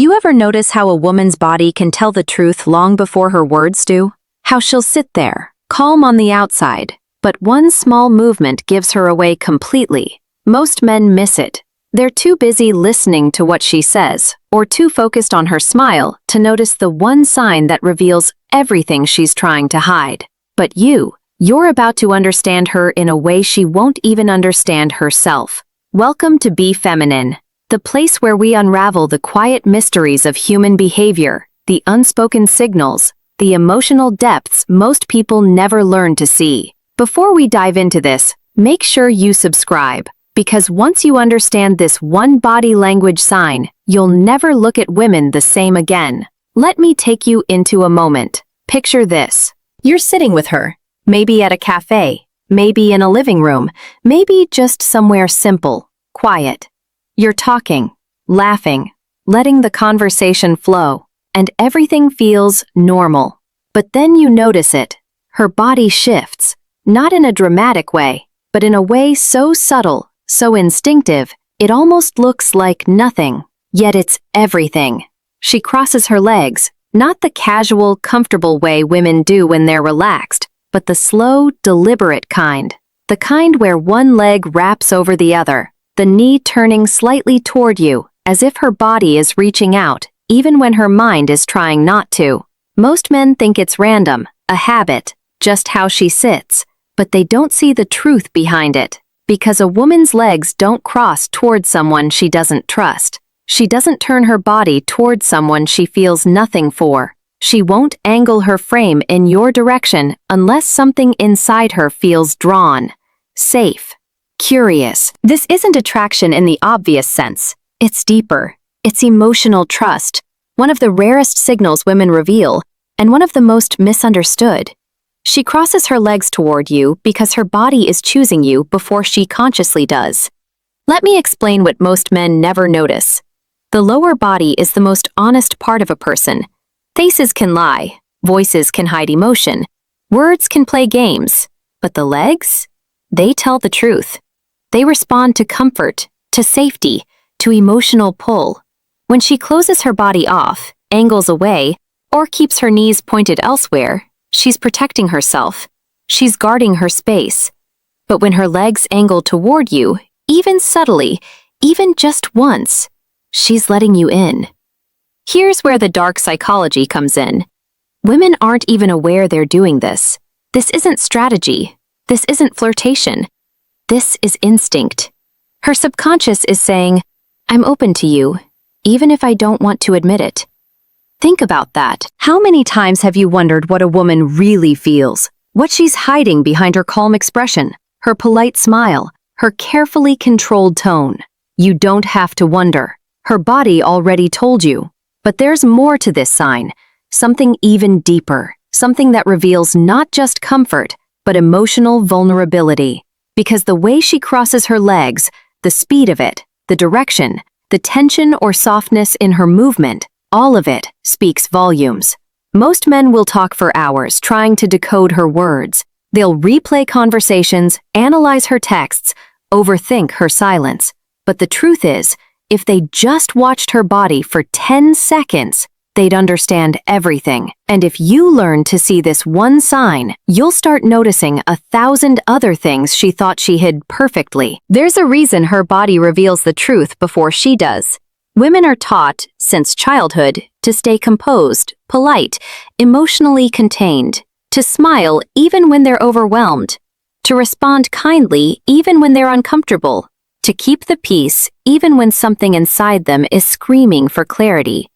You ever notice how a woman's body can tell the truth long before her words do? How she'll sit there, calm on the outside, but one small movement gives her away completely. Most men miss it. They're too busy listening to what she says, or too focused on her smile to notice the one sign that reveals everything she's trying to hide. But you're about to understand her in a way she won't even understand herself. Welcome to Be Feminine, the place where we unravel the quiet mysteries of human behavior, the unspoken signals, the emotional depths most people never learn to see. Before we dive into this, make sure you subscribe, because once you understand this one body language sign, you'll never look at women the same again. Let me take you into a moment. Picture this. You're sitting with her, maybe at a cafe, maybe in a living room, maybe just somewhere simple, quiet. You're talking, laughing, letting the conversation flow, and everything feels normal. But then you notice it. Her body shifts, not in a dramatic way, but in a way so subtle, so instinctive, it almost looks like nothing, yet it's everything. She crosses her legs, not the casual, comfortable way women do when they're relaxed, but the slow, deliberate kind. The kind where one leg wraps over the other, the knee turning slightly toward you, as if her body is reaching out, even when her mind is trying not to. Most men think it's random, a habit, just how she sits, but they don't see the truth behind it. Because a woman's legs don't cross toward someone she doesn't trust. She doesn't turn her body toward someone she feels nothing for. She won't angle her frame in your direction unless something inside her feels drawn, safe, curious. This isn't attraction in the obvious sense. It's deeper. It's emotional trust, one of the rarest signals women reveal, and one of the most misunderstood. She crosses her legs toward you because her body is choosing you before she consciously does. Let me explain what most men never notice. The lower body is the most honest part of a person. Faces can lie, voices can hide emotion, words can play games, but the legs? They tell the truth. They respond to comfort, to safety, to emotional pull. When she closes her body off, angles away, or keeps her knees pointed elsewhere, she's protecting herself. She's guarding her space. But when her legs angle toward you, even subtly, even just once, she's letting you in. Here's where the dark psychology comes in. Women aren't even aware they're doing this. This isn't strategy. This isn't flirtation. This is instinct. Her subconscious is saying, I'm open to you, even if I don't want to admit it. Think about that. How many times have you wondered what a woman really feels? What she's hiding behind her calm expression, her polite smile, her carefully controlled tone? You don't have to wonder. Her body already told you. But there's more to this sign, something even deeper, something that reveals not just comfort, but emotional vulnerability. Because the way she crosses her legs, the speed of it, the direction, the tension or softness in her movement, all of it speaks volumes. Most men will talk for hours trying to decode her words. They'll replay conversations, analyze her texts, overthink her silence. But the truth is, if they just watched her body for 10 seconds, they'd understand everything. And if you learn to see this one sign, you'll start noticing 1,000 other things she thought she hid perfectly. There's a reason her body reveals the truth before she does. Women are taught, since childhood, to stay composed, polite, emotionally contained, to smile even when they're overwhelmed, to respond kindly even when they're uncomfortable, to keep the peace even when something inside them is screaming for clarity.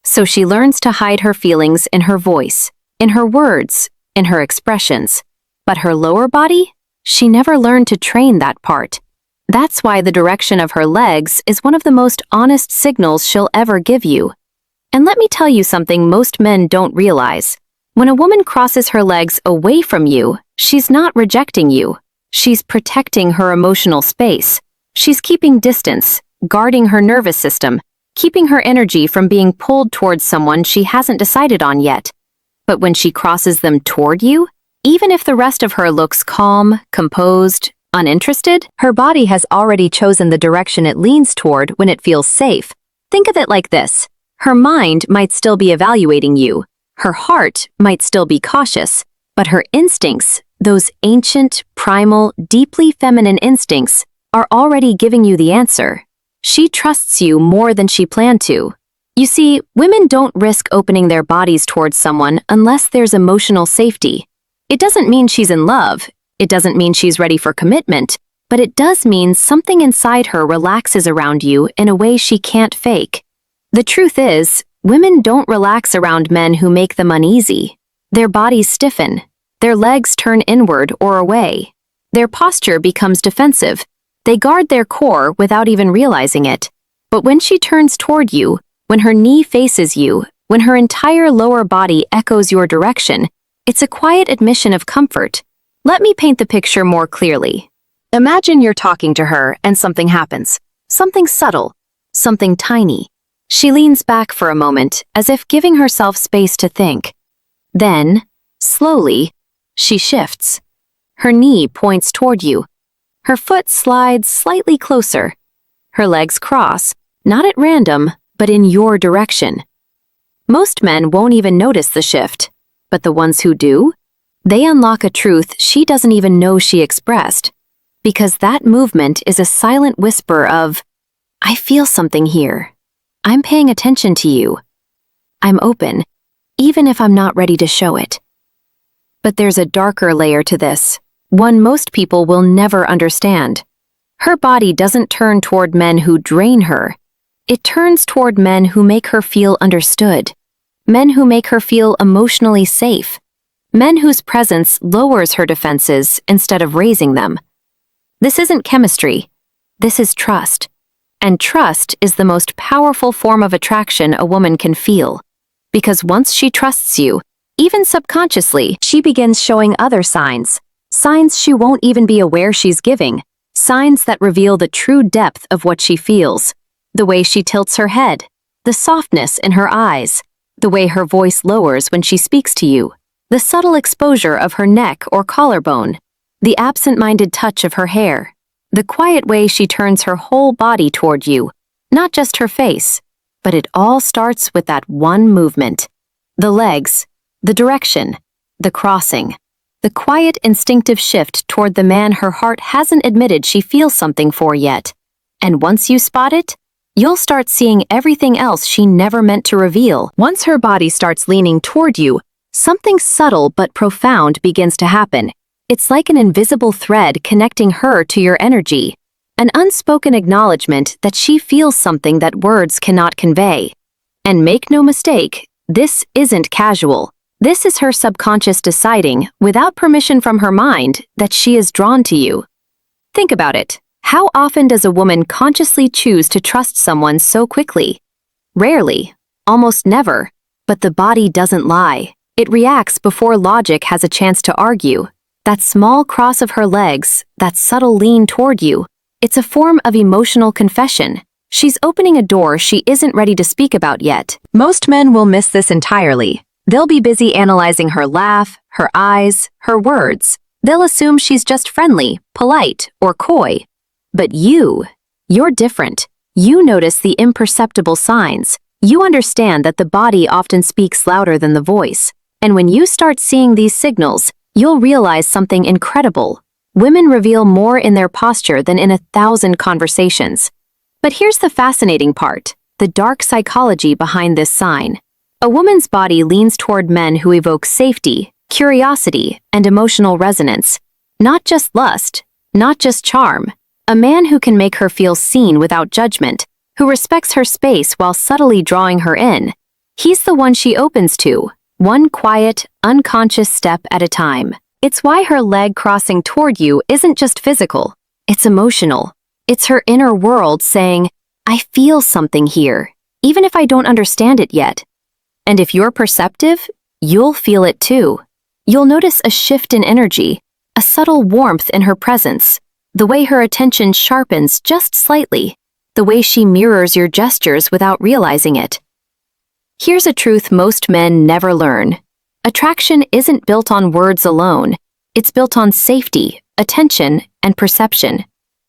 So she learns to hide her feelings in her voice, in her words, in her expressions. But her lower body? She never learned to train that part. That's why the direction of her legs is one of the most honest signals she'll ever give you. And let me tell you something most men don't realize. When a woman crosses her legs away from you, she's not rejecting you. She's protecting her emotional space. She's keeping distance, guarding her nervous system, keeping her energy from being pulled towards someone she hasn't decided on yet. But when she crosses them toward you, even if the rest of her looks calm, composed, uninterested, her body has already chosen the direction it leans toward when it feels safe. Think of it like this. Her mind might still be evaluating you. Her heart might still be cautious, but her instincts, those ancient, primal, deeply feminine instincts, are already giving you the answer. She trusts you more than she planned to. You see, women don't risk opening their bodies towards someone unless there's emotional safety. It doesn't mean she's in love. It doesn't mean she's ready for commitment, but it does mean something inside her relaxes around you in a way she can't fake. The truth is, women don't relax around men who make them uneasy. Their bodies stiffen. Their legs turn inward or away. Their posture becomes defensive. They guard their core without even realizing it. But when she turns toward you, when her knee faces you, when her entire lower body echoes your direction, it's a quiet admission of comfort. Let me paint the picture more clearly. Imagine you're talking to her and something happens. Something subtle. Something tiny. She leans back for a moment, as if giving herself space to think. Then, slowly, she shifts. Her knee points toward you. Her foot slides slightly closer. Her legs cross, not at random, but in your direction. Most men won't even notice the shift, but the ones who do, they unlock a truth she doesn't even know she expressed, because that movement is a silent whisper of, I feel something here. I'm paying attention to you. I'm open, even if I'm not ready to show it. But there's a darker layer to this, one most people will never understand. Her body doesn't turn toward men who drain her. It turns toward men who make her feel understood, men who make her feel emotionally safe, men whose presence lowers her defenses instead of raising them. This isn't chemistry. This is trust. And trust is the most powerful form of attraction a woman can feel. Because once she trusts you, even subconsciously, she begins showing other signs. Signs she won't even be aware she's giving. Signs that reveal the true depth of what she feels. The way she tilts her head, the softness in her eyes, the way her voice lowers when she speaks to you, the subtle exposure of her neck or collarbone, the absent-minded touch of her hair, the quiet way she turns her whole body toward you, not just her face, but it all starts with that one movement. The legs, the direction, the crossing, the quiet instinctive shift toward the man her heart hasn't admitted she feels something for yet. And once you spot it, you'll start seeing everything else she never meant to reveal. Once her body starts leaning toward you, something subtle but profound begins to happen. It's like an invisible thread connecting her to your energy, an unspoken acknowledgement that she feels something that words cannot convey. And make no mistake, this isn't casual. This is her subconscious deciding, without permission from her mind, that she is drawn to you. Think about it. How often does a woman consciously choose to trust someone so quickly? Rarely, almost never, but the body doesn't lie. It reacts before logic has a chance to argue. That small cross of her legs, that subtle lean toward you, it's a form of emotional confession. She's opening a door she isn't ready to speak about yet. Most men will miss this entirely. They'll be busy analyzing her laugh, her eyes, her words. They'll assume she's just friendly, polite, or coy. But you're different. You notice the imperceptible signs. You understand that the body often speaks louder than the voice. And when you start seeing these signals, you'll realize something incredible. Women reveal more in their posture than in 1,000 conversations. But here's the fascinating part, the dark psychology behind this sign. A woman's body leans toward men who evoke safety, curiosity, and emotional resonance. Not just lust, not just charm. A man who can make her feel seen without judgment, who respects her space while subtly drawing her in. He's the one she opens to, one quiet, unconscious step at a time. It's why her leg crossing toward you isn't just physical, it's emotional. It's her inner world saying, I feel something here, even if I don't understand it yet. And if you're perceptive, you'll feel it too. You'll notice a shift in energy, a subtle warmth in her presence, the way her attention sharpens just slightly, the way she mirrors your gestures without realizing it. Here's a truth most men never learn. Attraction isn't built on words alone. It's built on safety, attention, and perception.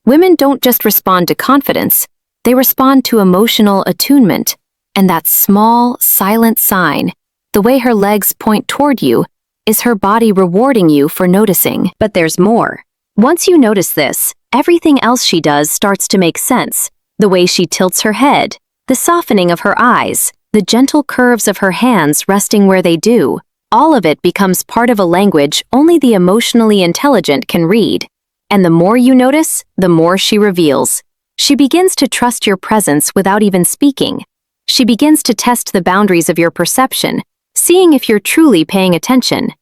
Women don't just respond to confidence, they respond to emotional attunement. And that small, silent sign, the way her legs point toward you, is her body rewarding you for noticing. But there's more. Once you notice this, everything else she does starts to make sense. The way she tilts her head, the softening of her eyes, the gentle curves of her hands resting where they do, all of it becomes part of a language only the emotionally intelligent can read. And the more you notice, the more she reveals. She begins to trust your presence without even speaking. She begins to test the boundaries of your perception, seeing if you're truly paying attention.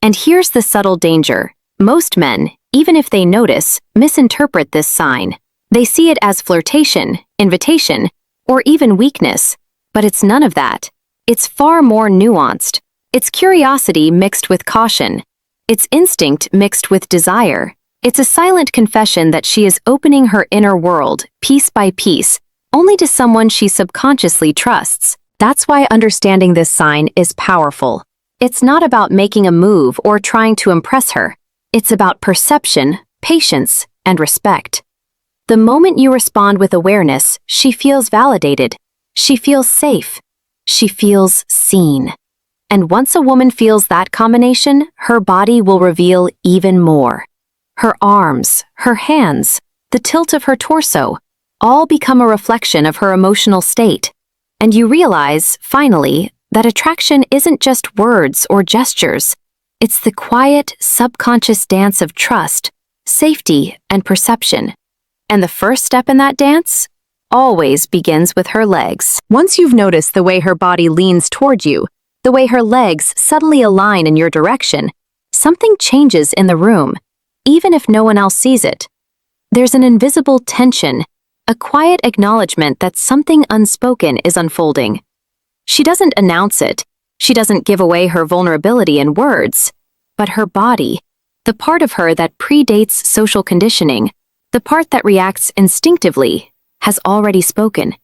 And here's the subtle danger. Most men, even if they notice, misinterpret this sign. They see it as flirtation, invitation, or even weakness. But it's none of that. It's far more nuanced. It's curiosity mixed with caution. It's instinct mixed with desire. It's a silent confession that she is opening her inner world, piece by piece, only to someone she subconsciously trusts. That's why understanding this sign is powerful. It's not about making a move or trying to impress her. It's about perception, patience, and respect. The moment you respond with awareness, she feels validated. She feels safe. She feels seen. And once a woman feels that combination, her body will reveal even more. Her arms, her hands, the tilt of her torso, all become a reflection of her emotional state. And you realize, finally, that attraction isn't just words or gestures. It's the quiet, subconscious dance of trust, safety, and perception. And the first step in that dance always begins with her legs. Once you've noticed the way her body leans toward you, the way her legs subtly align in your direction, something changes in the room, even if no one else sees it. There's an invisible tension, a quiet acknowledgement that something unspoken is unfolding. She doesn't announce it. She doesn't give away her vulnerability in words. But her body, the part of her that predates social conditioning, the part that reacts instinctively, has already spoken.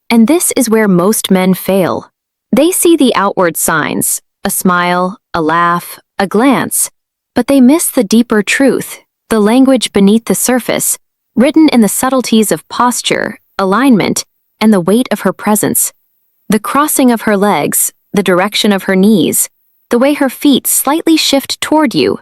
And this is where most men fail. They see the outward signs, a smile, a laugh, a glance, but they miss the deeper truth, the language beneath the surface, written in the subtleties of posture, alignment, and the weight of her presence. The crossing of her legs, the direction of her knees, the way her feet slightly shift toward you.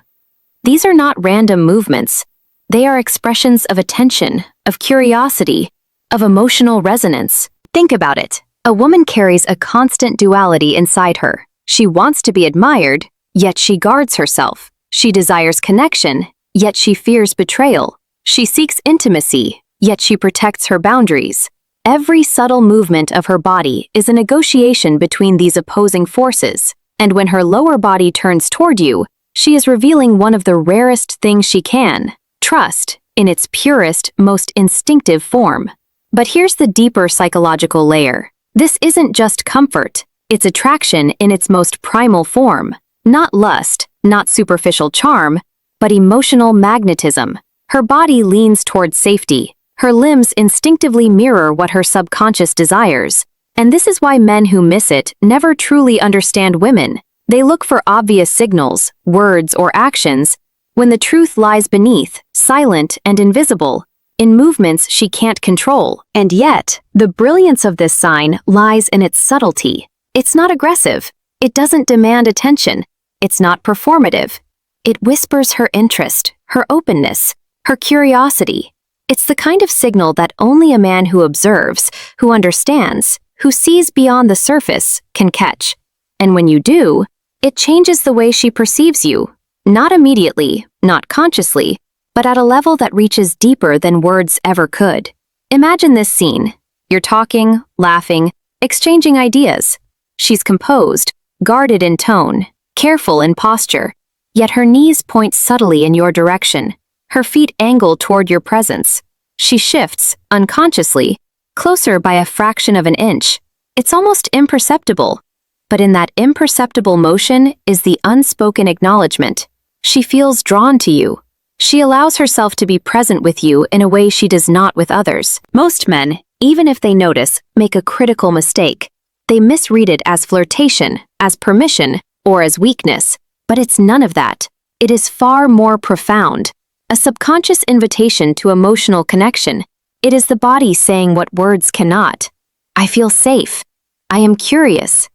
These are not random movements. They are expressions of attention, of curiosity, of emotional resonance. Think about it. A woman carries a constant duality inside her. She wants to be admired, yet she guards herself. She desires connection, yet she fears betrayal. She seeks intimacy, yet she protects her boundaries. Every subtle movement of her body is a negotiation between these opposing forces, and when her lower body turns toward you, she is revealing one of the rarest things she can, trust, in its purest, most instinctive form. But here's the deeper psychological layer. This isn't just comfort, it's attraction in its most primal form. Not lust, not superficial charm, but emotional magnetism. Her body leans towards safety. Her limbs instinctively mirror what her subconscious desires. And this is why men who miss it never truly understand women. They look for obvious signals, words, or actions, when the truth lies beneath, silent and invisible, in movements she can't control. And yet, the brilliance of this sign lies in its subtlety. It's not aggressive. It doesn't demand attention. It's not performative. It whispers her interest, her openness, her curiosity. It's the kind of signal that only a man who observes, who understands, who sees beyond the surface, can catch. And when you do, it changes the way she perceives you. Not immediately, not consciously, but at a level that reaches deeper than words ever could. Imagine this scene. You're talking, laughing, exchanging ideas. She's composed, guarded in tone, careful in posture, yet her knees point subtly in your direction. Her feet angle toward your presence. She shifts, unconsciously, closer by a fraction of an inch. It's almost imperceptible. But in that imperceptible motion is the unspoken acknowledgement. She feels drawn to you. She allows herself to be present with you in a way she does not with others. Most men, even if they notice, make a critical mistake. They misread it as flirtation, as permission, or as weakness. But it's none of that. It is far more profound. A subconscious invitation to emotional connection. It is the body saying what words cannot. I feel safe. I am curious.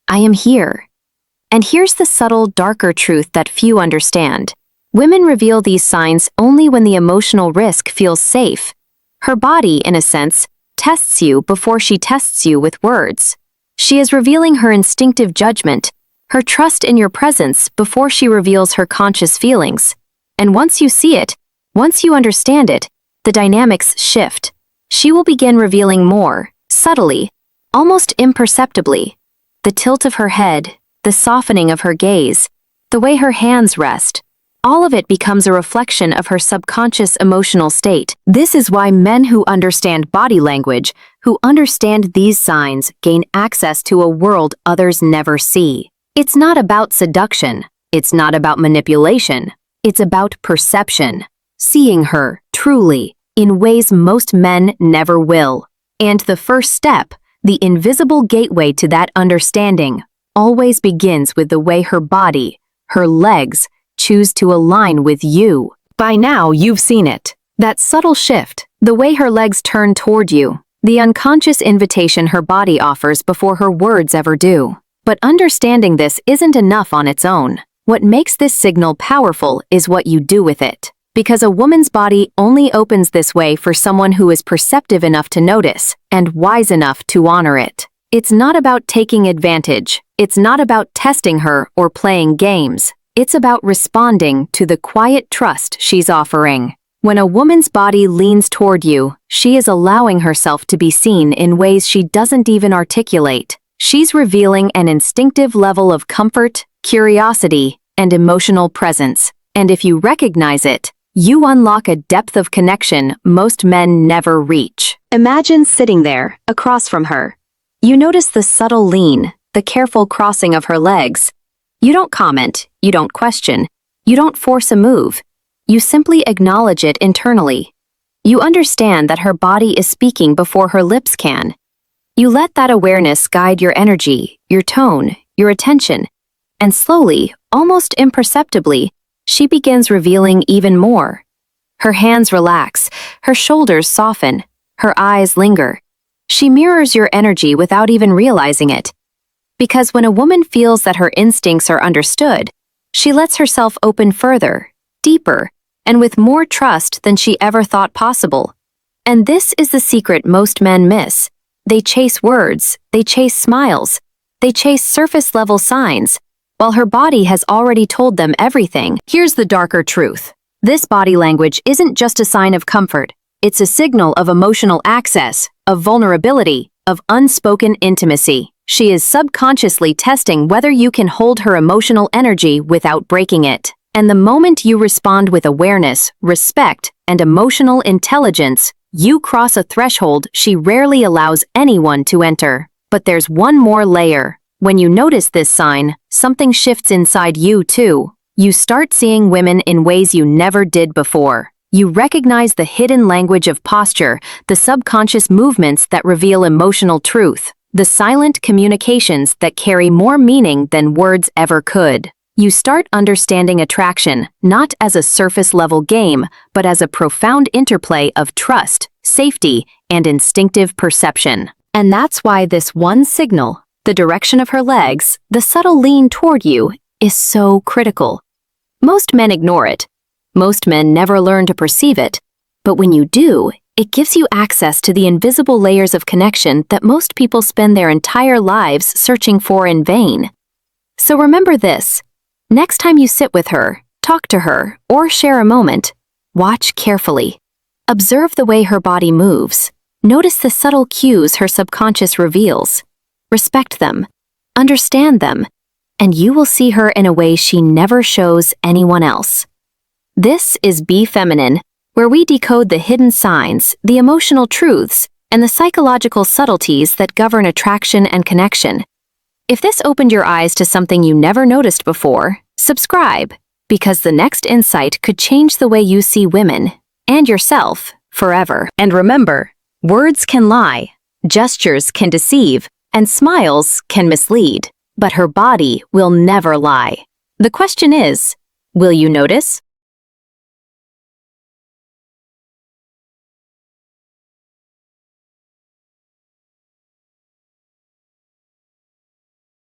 I am here. And here's the subtle, darker truth that few understand. Women reveal these signs only when the emotional risk feels safe. Her body, in a sense, tests you before she tests you with words. She is revealing her instinctive judgment, her trust in your presence before she reveals her conscious feelings. And once you see it, once you understand it, the dynamics shift. She will begin revealing more, subtly, almost imperceptibly. The tilt of her head, the softening of her gaze, the way her hands rest, all of it becomes a reflection of her subconscious emotional state. This is why men who understand body language, who understand these signs, gain access to a world others never see. It's not about seduction. It's not about manipulation. It's about perception. Seeing her, truly, in ways most men never will. And the first step, the invisible gateway to that understanding, always begins with the way her body, her legs, choose to align with you. By now, you've seen it. That subtle shift, the way her legs turn toward you, the unconscious invitation her body offers before her words ever do. But understanding this isn't enough on its own. What makes this signal powerful is what you do with it. Because a woman's body only opens this way for someone who is perceptive enough to notice, and wise enough to honor it. It's not about taking advantage. It's not about testing her or playing games. It's about responding to the quiet trust she's offering. When a woman's body leans toward you, she is allowing herself to be seen in ways she doesn't even articulate. She's revealing an instinctive level of comfort, curiosity, and emotional presence. And if you recognize it, you unlock a depth of connection most men never reach. Imagine sitting there, across from her. You notice the subtle lean, the careful crossing of her legs. You don't comment, you don't question, you don't force a move. You simply acknowledge it internally. You understand that her body is speaking before her lips can. You let that awareness guide your energy, your tone, your attention, and slowly, almost imperceptibly, she begins revealing even more. Her hands relax, her shoulders soften, her eyes linger. She mirrors your energy without even realizing it. Because when a woman feels that her instincts are understood, she lets herself open further, deeper, and with more trust than she ever thought possible. And this is the secret most men miss. They chase words, they chase smiles, they chase surface-level signs, while her body has already told them everything. Here's the darker truth. This body language isn't just a sign of comfort. It's a signal of emotional access, of vulnerability, of unspoken intimacy. She is subconsciously testing whether you can hold her emotional energy without breaking it. And the moment you respond with awareness, respect, and emotional intelligence, you cross a threshold she rarely allows anyone to enter. But there's one more layer. When you notice this sign, something shifts inside you too. You start seeing women in ways you never did before. You recognize the hidden language of posture, the subconscious movements that reveal emotional truth, the silent communications that carry more meaning than words ever could. You start understanding attraction, not as a surface-level game, but as a profound interplay of trust, safety, and instinctive perception. And that's why this one signal, the direction of her legs, the subtle lean toward you, is so critical. Most men ignore it. Most men never learn to perceive it. But when you do, it gives you access to the invisible layers of connection that most people spend their entire lives searching for in vain. So remember this. Next time you sit with her, talk to her, or share a moment, watch carefully. Observe the way her body moves. Notice the subtle cues her subconscious reveals. Respect them. Understand them. And you will see her in a way she never shows anyone else. This is Be Feminine, where we decode the hidden signs, the emotional truths, and the psychological subtleties that govern attraction and connection. If this opened your eyes to something you never noticed before, subscribe, because the next insight could change the way you see women, and yourself, forever. And remember, words can lie, gestures can deceive, and smiles can mislead, but her body will never lie. The question is, will you notice?